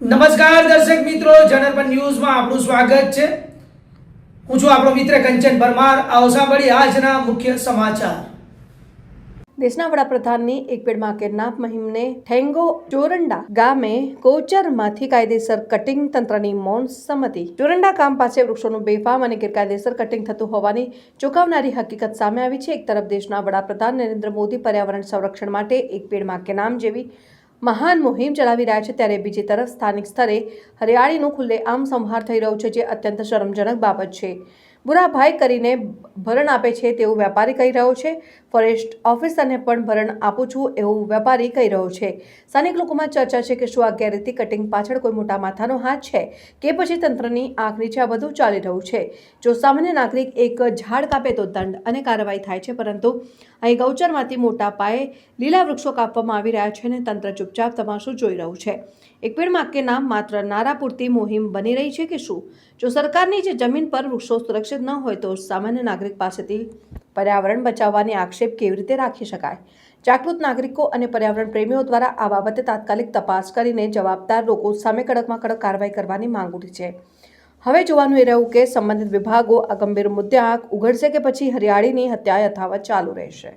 નમસ્કાર દર્શક મિત્રો, જનરપન ન્યૂઝમાં આપનું સ્વાગત છે. હું છું આપણો મિત્ર કંચન પરમાર. આવો સાંભળીએ આજના મુખ્ય સમાચાર. દેશના વડાપ્રધાનની એક પેડ માં કે નામ મહિમને ઠેંગો ચોરંડા ગામે કોચરમાંથી કાયદેસર કટિંગ તંત્રની મૌન સંમતિ. ચોરંડા ગામ પાસે વૃક્ષોનું બેફામ અને ગેરકાયદેસર કટિંગ થતું હોવાની ચોંકાવનારી હકીકત સામે આવી છે. એક તરફ દેશના વડાપ્રધાન નરેન્દ્ર મોદી પર્યાવરણ સંરક્ષણ માટે એક પેડ માં કે નામ જેવી મહાન મુહિમ ચલાવી રહ્યા છે, ત્યારે બીજી તરફ સ્થાનિક સ્તરે હરિયાળીનું ખુલ્લેઆમ સંહાર થઈ રહ્યું છે, જે અત્યંત શરમજનક બાબત છે. બુરાભાઈ કરીને ભરણ આપે છે તેવું વેપારી કહી રહ્યો છે. ફોરેસ્ટ ઓફિસરને પણ ભરણ આપું છું એવું વેપારી કહી રહ્યો છે. સ્થાનિક લોકોમાં ચર્ચા છે કે શું આ ગેરરીતિ કટિંગ પાછળ કોઈ મોટા માથાનો હાથ છે કે પછી તંત્રની આંખ નીચે આ બધું ચાલી રહ્યું છે. જો સામાન્ય નાગરિક એક ઝાડ કાપે તો દંડ અને કાર્યવાહી થાય છે, પરંતુ અહીં ગૌચરમાંથી મોટા પાયે લીલા વૃક્ષો કાપવામાં આવી રહ્યા છે અને તંત્ર ચૂપચાપ તમાશો જોઈ રહ્યું છે. એક પેડ માં કે નામ માત્ર નારા પૂરતી મુહિમ બની રહી છે કે શું? જો સરકારની જે જમીન પર વૃક્ષો સુરક્ષિત ન હોય તો સામાન્ય નાગરિક પાસેથી પર્યાવરણ બચાવવાની આક્ષેપ કેવી રીતે રાખી શકાય? જાગૃત નાગરિકો અને પર્યાવરણ પ્રેમીઓ દ્વારા આ બાબતે તાત્કાલિક તપાસ કરીને જવાબદાર લોકો સામે કડકમાં કડક કાર્યવાહી કરવાની માંગ ઉઠી છે. હવે જોવાનું એ રહ્યું કે સંબંધિત વિભાગો આ ગંભીર મુદ્દે આંખ ઉઘડશે કે પછી હરિયાળીની હત્યા યથાવત ચાલુ રહેશે.